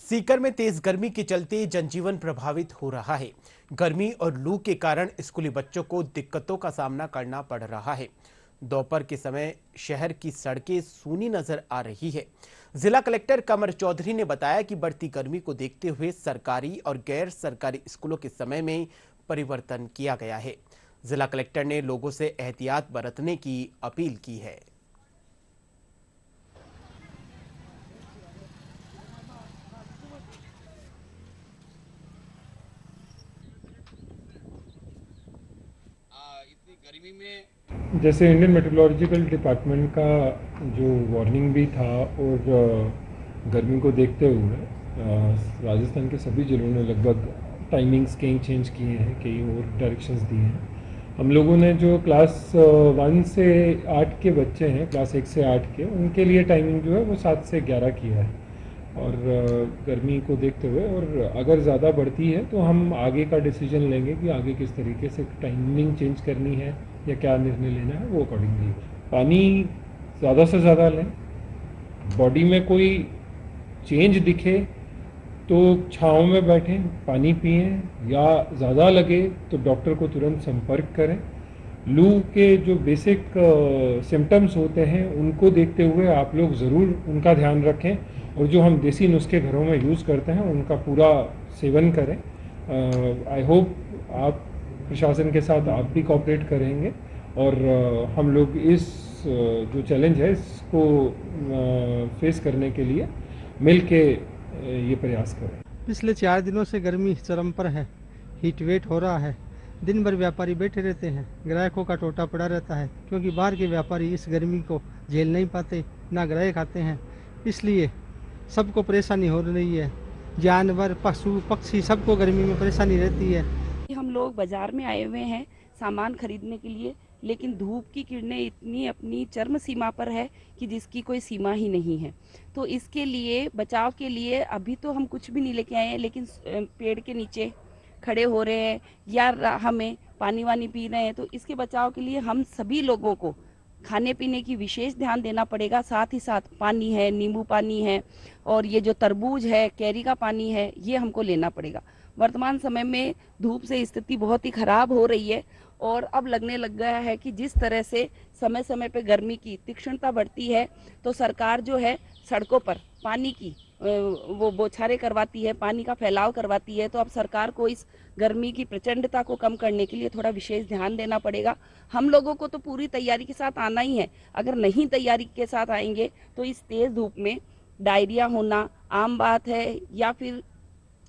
सीकर में तेज गर्मी के चलते जनजीवन प्रभावित हो रहा है। गर्मी और लू के कारण स्कूली बच्चों को दिक्कतों का सामना करना पड़ रहा है। दोपहर के समय शहर की सड़कें सूनी नजर आ रही है। जिला कलेक्टर कमर चौधरी ने बताया कि बढ़ती गर्मी को देखते हुए सरकारी और गैर सरकारी स्कूलों के समय में परिवर्तन किया गया है। जिला कलेक्टर ने लोगों से एहतियात बरतने की अपील की है। इतनी गर्मी में जैसे इंडियन मेट्रोलॉजिकल डिपार्टमेंट का जो वार्निंग भी था और गर्मी को देखते हुए राजस्थान के सभी जिलों ने लगभग टाइमिंग्स कहीं चेंज किए हैं, कई और डायरेक्शंस दिए हैं। हम लोगों ने जो क्लास 1 से 8 के बच्चे हैं, क्लास 1 से 8 के, उनके लिए टाइमिंग जो है वो 7 से 11 किया है। और गर्मी को देखते हुए और अगर ज़्यादा बढ़ती है तो हम आगे का डिसीजन लेंगे कि आगे किस तरीके से टाइमिंग चेंज करनी है या क्या निर्णय लेना है, वो अकॉर्डिंगली। पानी ज़्यादा से ज़्यादा लें। बॉडी में कोई चेंज दिखे तो छाँव में बैठें, पानी पिएं, या ज़्यादा लगे तो डॉक्टर को तुरंत संपर्क करें। लू के जो बेसिक सिम्टम्स होते हैं उनको देखते हुए आप लोग ज़रूर उनका ध्यान रखें और जो हम देसी नुस्खे घरों में यूज़ करते हैं उनका पूरा सेवन करें। आई होप आप प्रशासन के साथ आप भी कोऑपरेट करेंगे और हम लोग इस जो चैलेंज है इसको फेस करने के लिए मिल के ये प्रयास करें। पिछले 4 दिनों से गर्मी चरम पर है। हीट वेट हो रहा है। दिन भर व्यापारी बैठे रहते हैं, ग्राहकों का टोटा पड़ा रहता है क्योंकि बाहर के व्यापारी इस गर्मी को झेल नहीं पाते, ना ग्राहक आते हैं। इसलिए सबको परेशानी हो रही है। जानवर, पशु, पक्षी, सबको गर्मी में परेशानी रहती है। हम लोग बाजार में आए हुए हैं सामान खरीदने के लिए, लेकिन धूप की किरणें इतनी अपनी चरम सीमा पर है कि जिसकी कोई सीमा ही नहीं है। तो इसके लिए बचाव के लिए अभी तो हम कुछ भी नहीं लेके आए हैं, लेकिन पेड़ के नीचे खड़े हो रहे हैं या हमें पानी वानी पी रहे हैं। तो इसके बचाव के लिए हम सभी लोगों को खाने पीने की विशेष ध्यान देना पड़ेगा। साथ ही साथ पानी है, नींबू पानी है और ये जो तरबूज है, कैरी का पानी है, ये हमको लेना पड़ेगा। वर्तमान समय में धूप से स्थिति बहुत ही खराब हो रही है और अब लगने लग गया है कि जिस तरह से समय समय पे गर्मी की तीक्ष्णता बढ़ती है तो सरकार जो है सड़कों पर पानी की वो बौछारें करवाती है, पानी का फैलाव करवाती है। तो अब सरकार को इस गर्मी की प्रचंडता को कम करने के लिए थोड़ा विशेष ध्यान देना पड़ेगा। हम लोगों को तो पूरी तैयारी के साथ आना ही है। अगर नहीं तैयारी के साथ आएंगे तो इस तेज धूप में डायरिया होना आम बात है या फिर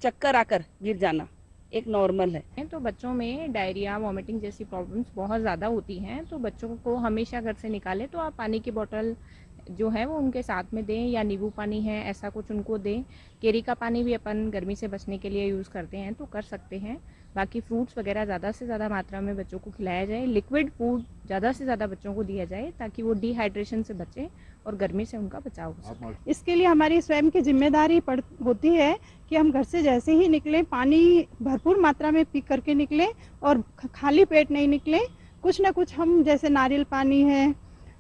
चक्कर आकर गिर जाना एक नॉर्मल है। तो बच्चों में डायरिया, वॉमिटिंग जैसी प्रॉब्लम्स बहुत ज़्यादा होती हैं। तो बच्चों को हमेशा घर से निकालें तो आप पानी की बोतल जो है वो उनके साथ में दें या नींबू पानी है ऐसा कुछ उनको दें। केरी का पानी भी अपन गर्मी से बचने के लिए यूज़ करते हैं तो कर सकते हैं। बाकी फ्रूट्स वगैरह ज़्यादा से ज़्यादा मात्रा में बच्चों को खिलाया जाए। लिक्विड फूड ज़्यादा से ज़्यादा बच्चों को दिया जाए ताकि वो डिहाइड्रेशन से बचें और गर्मी से उनका बचाव हो सके। इसके लिए हमारी स्वयं की जिम्मेदारी होती है कि हम घर से जैसे ही निकलें पानी भरपूर मात्रा में पी करके निकलें और खाली पेट नहीं निकलें। कुछ ना कुछ हम जैसे नारियल पानी है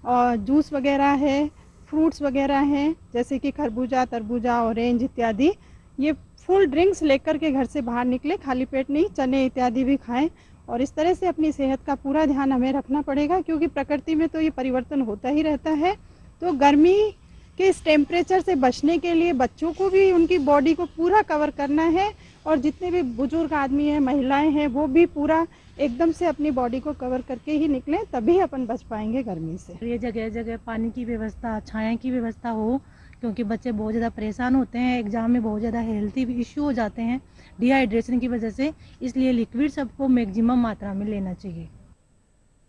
और जूस वगैरह है, फ्रूट्स वगैरह हैं जैसे कि खरबूजा, तरबूजा, ऑरेंज इत्यादि, ये फुल ड्रिंक्स लेकर के घर से बाहर निकले, खाली पेट नहीं, चने इत्यादि भी खाएं। और इस तरह से अपनी सेहत का पूरा ध्यान हमें रखना पड़ेगा क्योंकि प्रकृति में तो ये परिवर्तन होता ही रहता है। तो गर्मी के इस टेम्परेचर से बचने के लिए बच्चों को भी उनकी बॉडी को पूरा कवर करना है और जितने भी बुजुर्ग आदमी हैं, महिलाएं हैं, वो भी पूरा एकदम से अपनी बॉडी को कवर करके ही निकलें, तभी अपन बच पाएंगे गर्मी से। ये जगह जगह पानी की व्यवस्था, छाया की व्यवस्था हो क्योंकि बच्चे बहुत ज़्यादा परेशान होते हैं। एग्जाम में बहुत ज़्यादा हेल्थी इश्यू हो जाते हैं डिहाइड्रेशन की वजह से, इसलिए लिक्विड सबको मैक्सिमम मात्रा में लेना चाहिए।